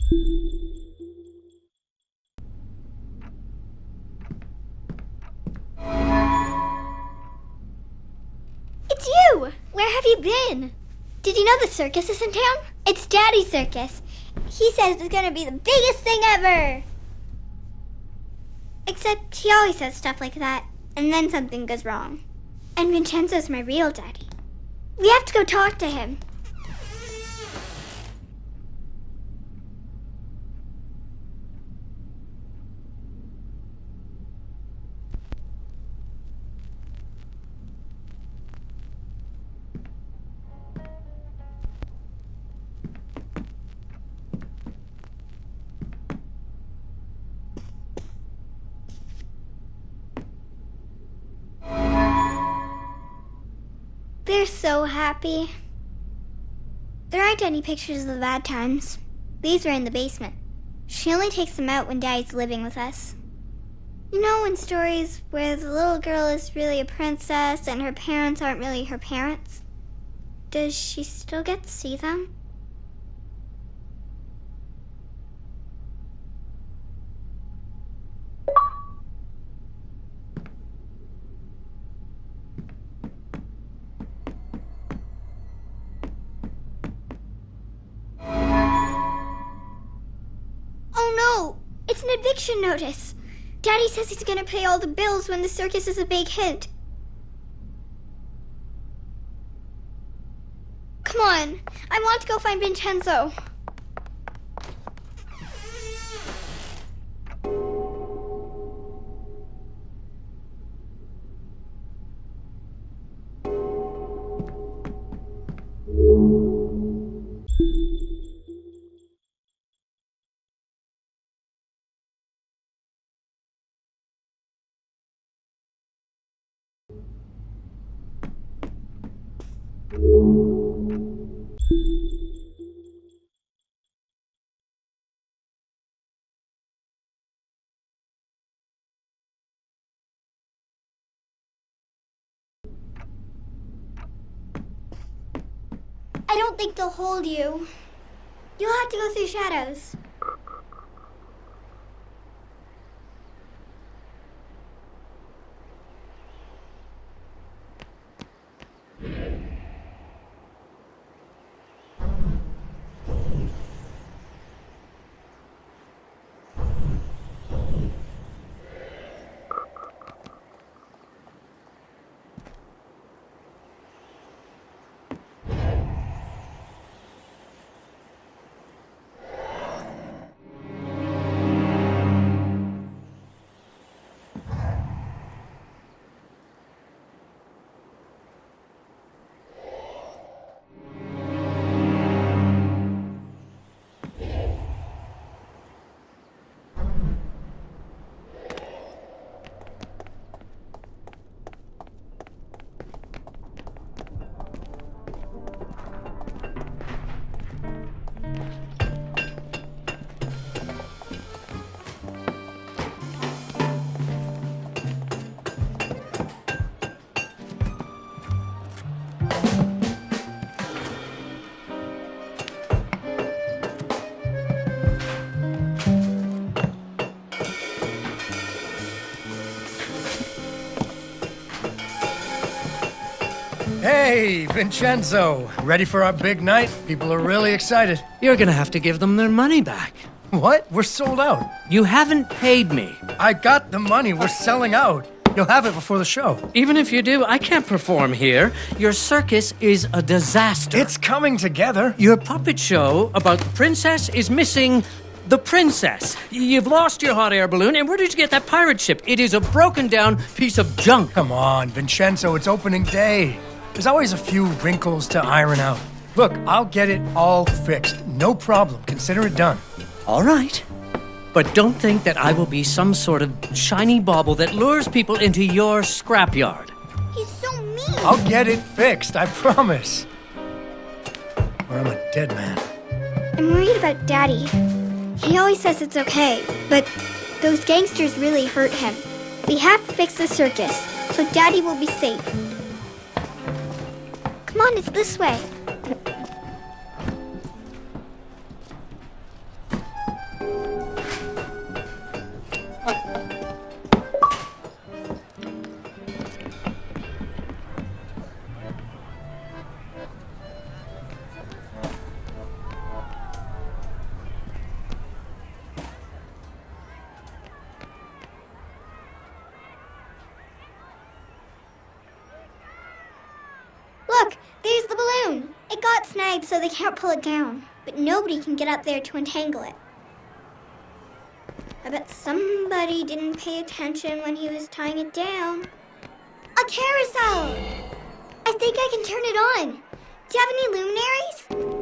It's you! Where have you been? Did you know the circus is in town? It's Daddy's circus. He says it's gonna be the biggest thing ever! Except he always says stuff like that, and then something goes wrong. And Vincenzo's my real daddy. We have to go talk to him. They're so happy. There aren't any pictures of the bad times. These were in the basement. She only takes them out when Daddy's living with us. You know, in stories where the little girl is really a princess and her parents aren't really her parents? Does she still get to see them? It's an eviction notice. Daddy says he's gonna pay all the bills when the circus is a big hit. Come on, I want to go find Vincenzo. I don't think they'll hold you. You'll have to go through shadows. Hey, Vincenzo. Ready for our big night? People are really excited. You're gonna have to give them their money back. What? We're sold out. You haven't paid me. I got the money. We're selling out. You'll have it before the show. Even if you do, I can't perform here. Your circus is a disaster. It's coming together. Your puppet show about the princess is missing the princess. You've lost your hot air balloon, and where did you get that pirate ship? It is a broken down piece of junk. Come on, Vincenzo, it's opening day. There's always a few wrinkles to iron out. Look, I'll get it all fixed. No problem. Consider it done. All right. But don't think that I will be some sort of shiny bauble that lures people into your scrapyard. He's so mean. I'll get it fixed, I promise. Or I'm a dead man. I'm worried about Daddy. He always says it's okay, but those gangsters really hurt him. We have to fix the circus, so Daddy will be safe. Come on, it's this way. snagged so they can't pull it down, but nobody can get up there to untangle it. I bet somebody didn't pay attention when he was tying it down. A carousel! I think I can turn it on. Do you have any luminaries?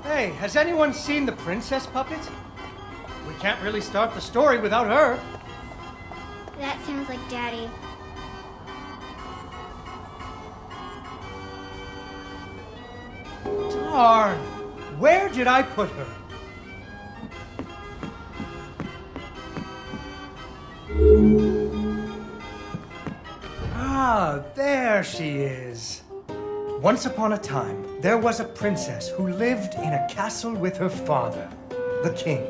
Hey, has anyone seen the princess puppet? We can't really start the story without her. That sounds like Daddy. Darn! Where did I put her? Ah, there she is. Once upon a time, there was a princess who lived in a castle with her father, the king.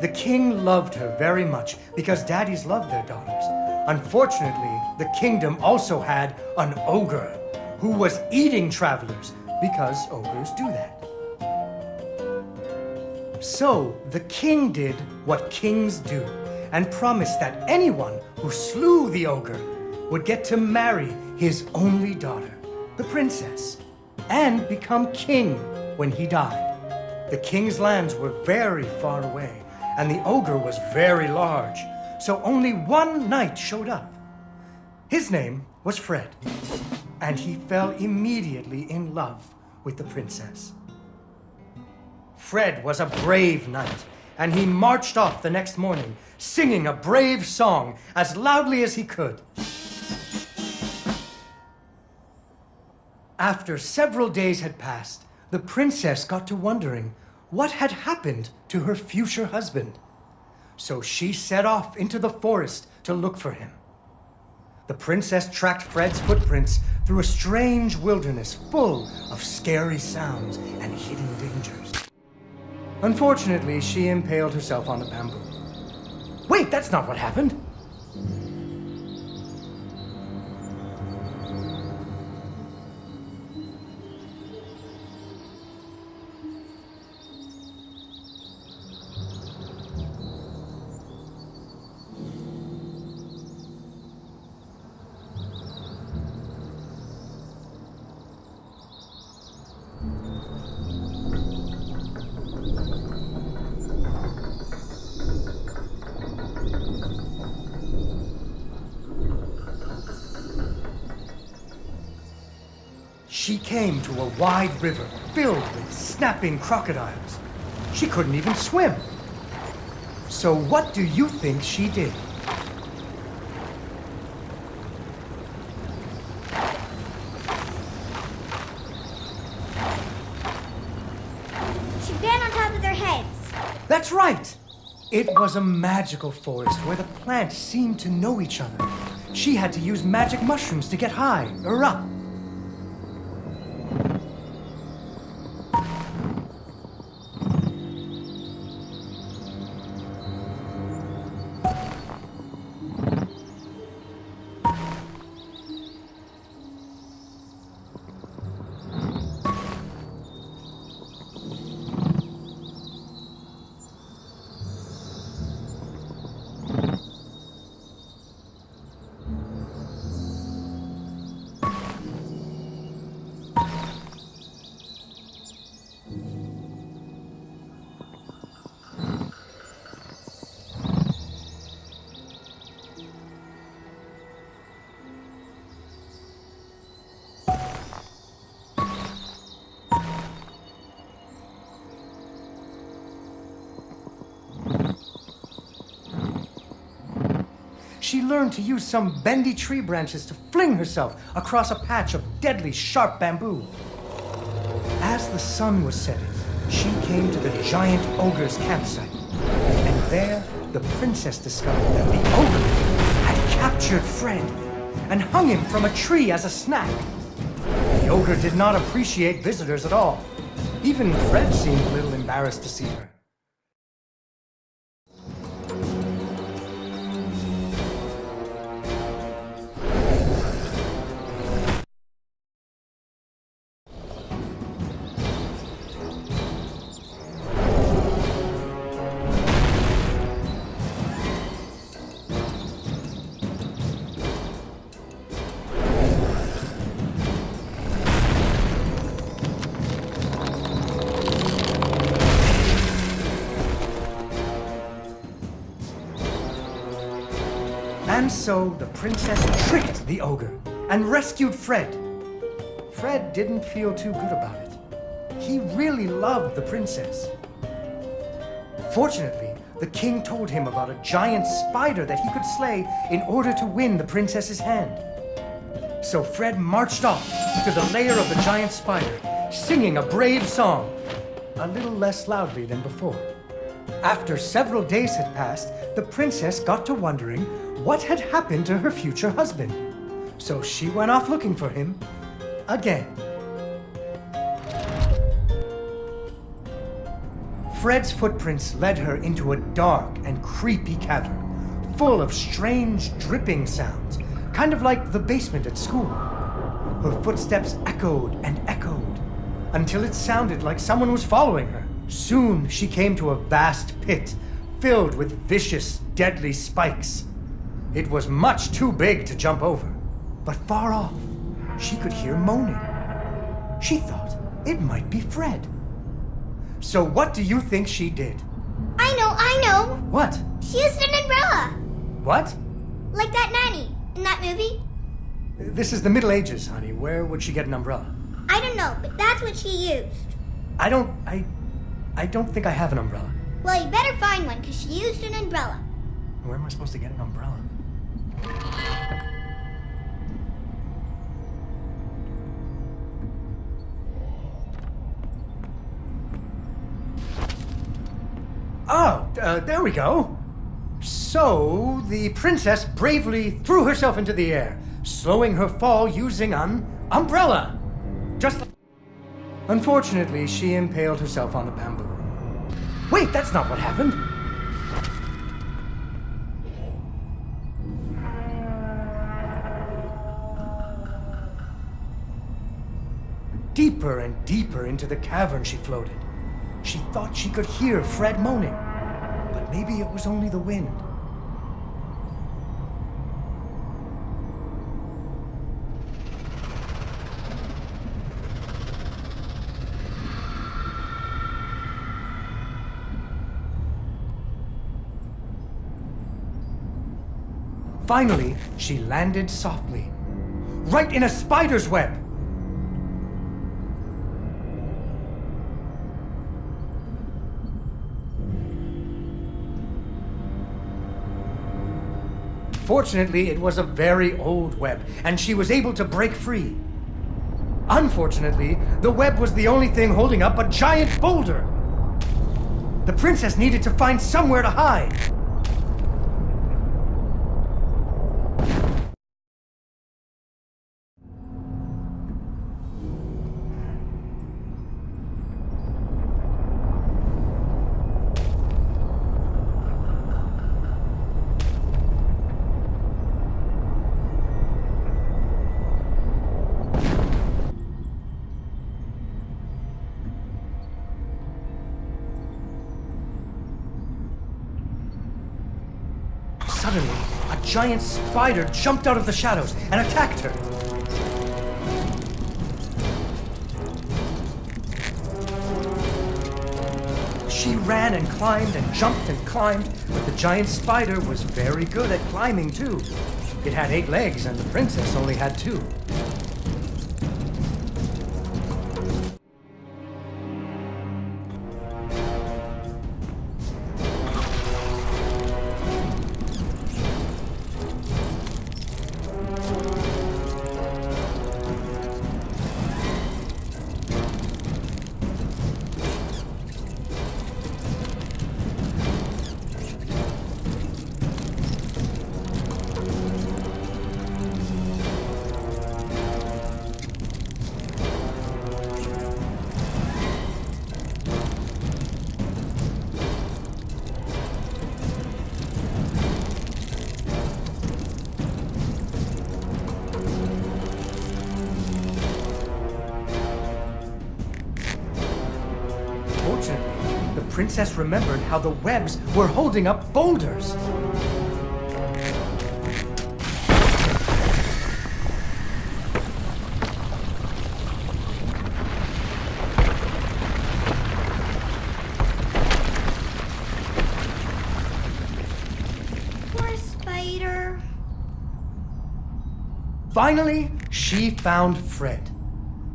The king loved her very much because daddies loved their daughters. Unfortunately, the kingdom also had an ogre who was eating travelers because ogres do that. So the king did what kings do and promised that anyone who slew the ogre would get to marry his only daughter, the princess, and become king when he died. The king's lands were very far away, and the ogre was very large, so only one knight showed up. His name was Fred, and he fell immediately in love with the princess. Fred was a brave knight, and he marched off the next morning, singing a brave song as loudly as he could. After several days had passed, the princess got to wondering what had happened to her future husband. So she set off into the forest to look for him. The princess tracked Fred's footprints through a strange wilderness full of scary sounds and hidden dangers. Unfortunately, she impaled herself on a bamboo. Wait, that's not what happened. She came to a wide river filled with snapping crocodiles. She couldn't even swim. So what do you think she did? She ran on top of their heads. That's right! It was a magical forest where the plants seemed to know each other. She had to use magic mushrooms to get high or up. she learned to use some bendy tree branches to fling herself across a patch of deadly sharp bamboo. As the sun was setting, she came to the giant ogre's campsite. And there, the princess discovered that the ogre had captured Fred and hung him from a tree as a snack. The ogre did not appreciate visitors at all. Even Fred seemed a little embarrassed to see her. And so the princess tricked the ogre and rescued Fred. Fred didn't feel too good about it. He really loved the princess. Fortunately, the king told him about a giant spider that he could slay in order to win the princess's hand. So Fred marched off to the lair of the giant spider, singing a brave song, a little less loudly than before. After several days had passed, the princess got to wondering what had happened to her future husband. So she went off looking for him again. Fred's footprints led her into a dark and creepy cavern, full of strange dripping sounds, kind of like the basement at school. Her footsteps echoed and echoed until it sounded like someone was following her. Soon she came to a vast pit filled with vicious, deadly spikes. It was much too big to jump over, but far off, she could hear moaning. She thought it might be Fred. So what do you think she did? I know. What? She used an umbrella. What? Like that nanny in that movie. This is the Middle Ages, honey. Where would she get an umbrella? I don't know, but that's what she used. I don't think I have an umbrella. Well, you better find one, because she used an umbrella. Where am I supposed to get an umbrella? Oh, there we go. So, the princess bravely threw herself into the air, slowing her fall using an umbrella. Just like... Unfortunately, she impaled herself on the bamboo. Wait, that's not what happened. Deeper and deeper into the cavern she floated. She thought she could hear Fred moaning, but maybe it was only the wind. Finally, she landed softly, right in a spider's web. Fortunately, it was a very old web, and she was able to break free. Unfortunately, the web was the only thing holding up a giant boulder. The princess needed to find somewhere to hide. Suddenly, a giant spider jumped out of the shadows and attacked her. She ran and climbed and jumped and climbed, but the giant spider was very good at climbing too. It had 8 legs and the princess only had 2. Fortunately, the princess remembered how the webs were holding up boulders. Poor spider. Finally, she found Fred.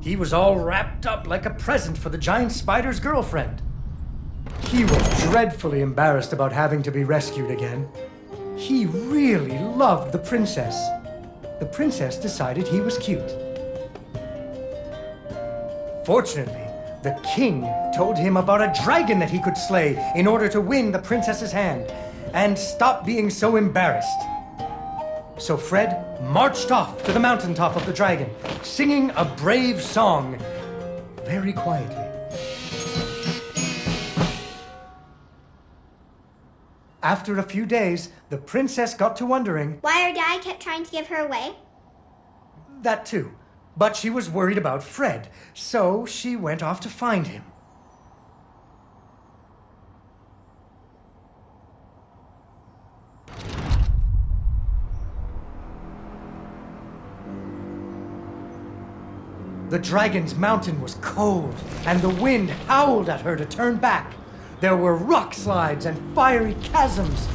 He was all wrapped up like a present for the giant spider's girlfriend. He was dreadfully embarrassed about having to be rescued again. He really loved the princess. The princess decided he was cute. Fortunately, the king told him about a dragon that he could slay in order to win the princess's hand and stop being so embarrassed. So Fred marched off to the mountaintop of the dragon, singing a brave song very quietly. After a few days, the princess got to wondering... Why her dad kept trying to give her away? That too. But she was worried about Fred, so she went off to find him. The dragon's mountain was cold, and the wind howled at her to turn back. There were rock slides and fiery chasms.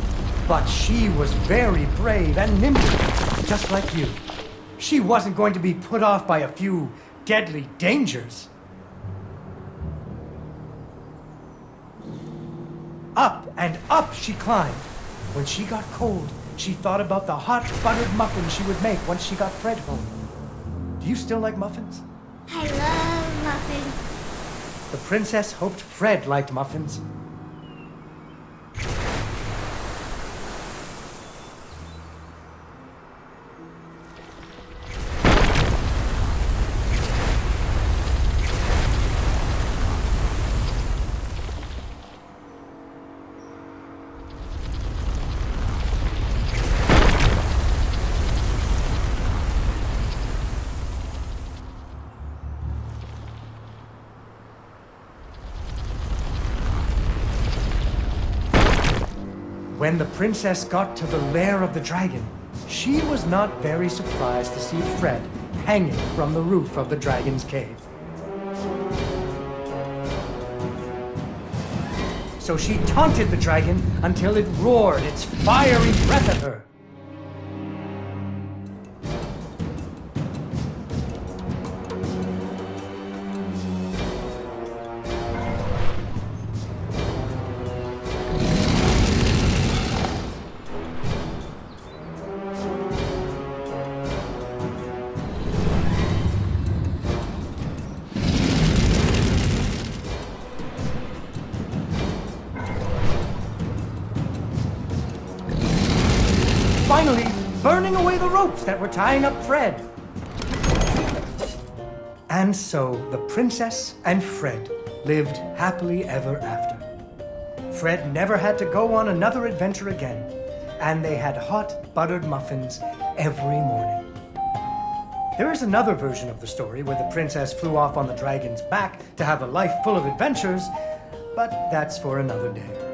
But she was very brave and nimble, just like you. She wasn't going to be put off by a few deadly dangers. Up and up she climbed. When she got cold, she thought about the hot buttered muffins she would make once she got Fred home. Do you still like muffins? I love muffins. The princess hoped Fred liked muffins. When the princess got to the lair of the dragon, she was not very surprised to see Fred hanging from the roof of the dragon's cave. So she taunted the dragon until it roared its fiery breath at her. Finally, burning away the ropes that were tying up Fred. And so the princess and Fred lived happily ever after. Fred never had to go on another adventure again, and they had hot buttered muffins every morning. There is another version of the story where the princess flew off on the dragon's back to have a life full of adventures, but that's for another day.